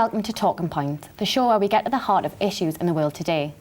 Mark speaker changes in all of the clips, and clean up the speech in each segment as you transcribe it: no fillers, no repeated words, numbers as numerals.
Speaker 1: welcome to Talking Points, the show where we get to the heart of issues in the world today.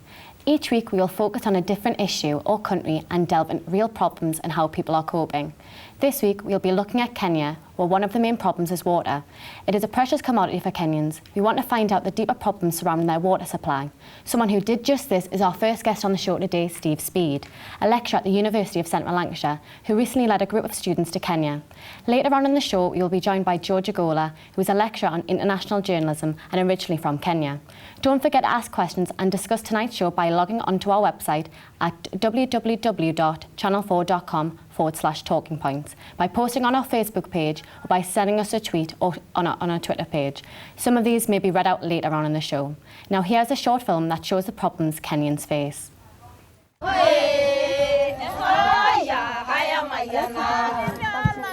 Speaker 1: Each week we will focus on a different issue or country and delve into real problems and how people are coping. This week we'll be looking at Kenya, where one of the main problems is water. It is a precious commodity for Kenyans. We want to find out the deeper problems surrounding their water supply. Someone who did just this is our first guest on the show today, Steve Speed, a lecturer at the University of Central Lancashire, who recently led a group of students to Kenya. Later on in the show, we will be joined by George Agola, who is a lecturer on international journalism and originally from Kenya. Don't forget to ask questions and discuss tonight's show by logging onto our website at www.channel4.com/talking points, by posting on our Facebook page or by sending us a tweet or on our Twitter page. Some of these may be read out later on in the show. Now here's a short film that shows the problems Kenyans face.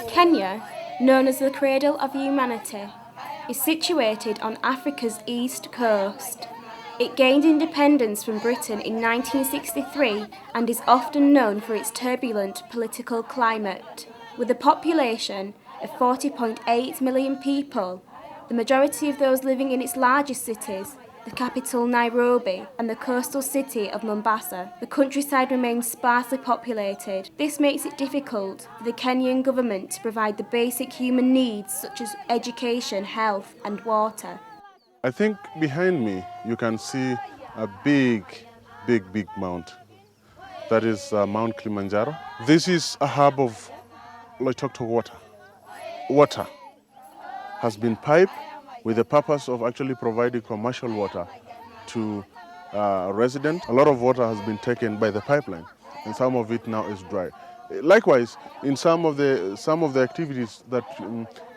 Speaker 2: Kenya, known as the cradle of humanity, is situated on Africa's east coast. It gained independence from Britain in 1963 and is often known for its turbulent political climate. With a population of 40.8 million people, the majority of those living in its largest cities, the capital Nairobi and the coastal city of Mombasa, the countryside remains sparsely populated. This makes it difficult for the Kenyan government to provide the basic human needs such as education, health and water.
Speaker 3: I think behind me you can see a big mount. That is Mount Kilimanjaro. This is a hub of Loitoktok water. Water has been piped with the purpose of actually providing commercial water to residents. A lot of water has been taken by the pipeline, and some of it now is dry. Likewise, in some of the activities that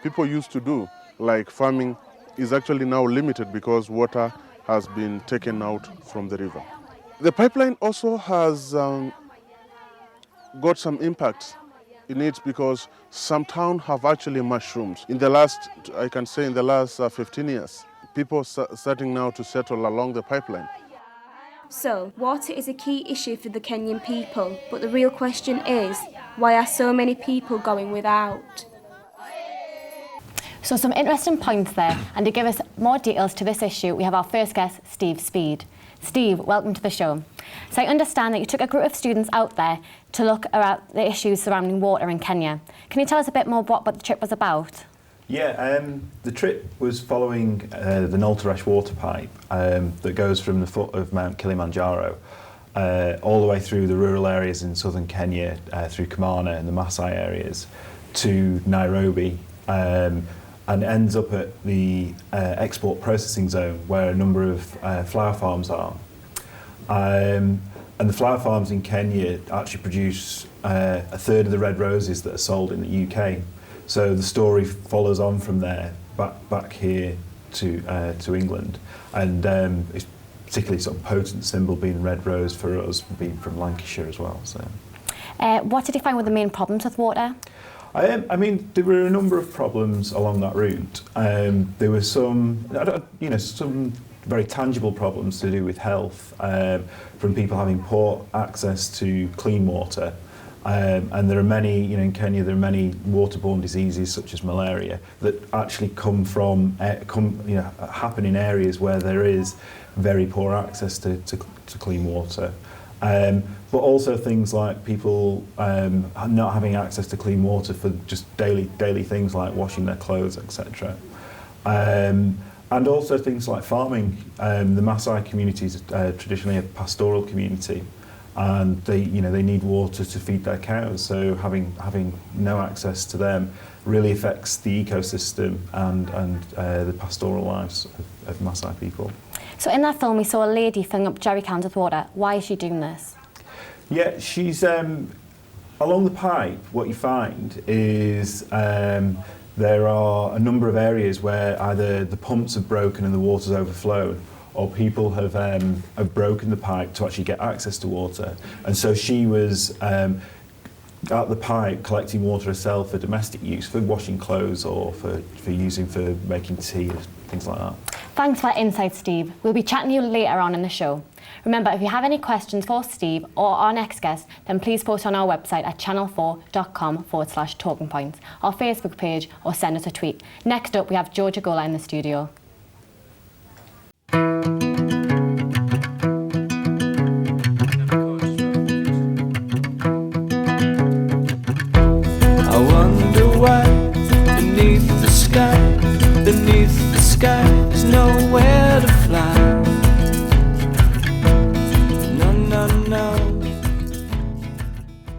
Speaker 3: people used to do, like farming, is actually now limited because water has been taken out from the river. The pipeline also has got some impacts in it because some towns have actually mushroomed. In the last 15 years, people starting now to settle along the pipeline.
Speaker 2: So, water is a key issue for the Kenyan people, but the real question is, why are so many people going without?
Speaker 1: So some interesting points there, and to give us more details to this issue, we have our first guest, Steve Speed. Steve, welcome to the show. So I understand that you took a group of students out there to look at the issues surrounding water in Kenya. Can you tell us a bit more what the trip was about?
Speaker 4: Yeah, the trip was following the Nolteresh water pipe that goes from the foot of Mount Kilimanjaro all the way through the rural areas in southern Kenya, through Kamana and the Maasai areas, to Nairobi, and ends up at the export processing zone where a number of flower farms are. And the flower farms in Kenya actually produce a third of the red roses that are sold in the UK. So the story follows on from there back here to England, and it's particularly sort of potent symbol being red rose for us, being from Lancashire as well. So,
Speaker 1: what did you find were the main problems with water?
Speaker 4: I mean, there were a number of problems along that route. There were some very tangible problems to do with health, from people having poor access to clean water. And there are many, in Kenya, there are many waterborne diseases such as malaria that actually happen in areas where there is very poor access to clean water. But also things like people not having access to clean water for just daily things like washing their clothes, etc. And also things like farming. The Maasai community is traditionally a pastoral community, and they need water to feed their cows. So having no access to them really affects the ecosystem and the pastoral lives of Maasai people.
Speaker 1: So in that film we saw a lady filling up jerry cans with water. Why is she doing this?
Speaker 4: Yeah, she's along the pipe. What you find is there are a number of areas where either the pumps have broken and the water's overflown, or people have broken the pipe to actually get access to water. And so she was at the pipe collecting water herself for domestic use, for washing clothes or for using for making tea, things like that.
Speaker 1: Thanks for that insight, Steve. We'll be chatting to you later on in the show. Remember, if you have any questions for Steve or our next guest, then please post on our website at channel4.com/talking points, our Facebook page, or send us a tweet. Next up, we have George Agola in the studio.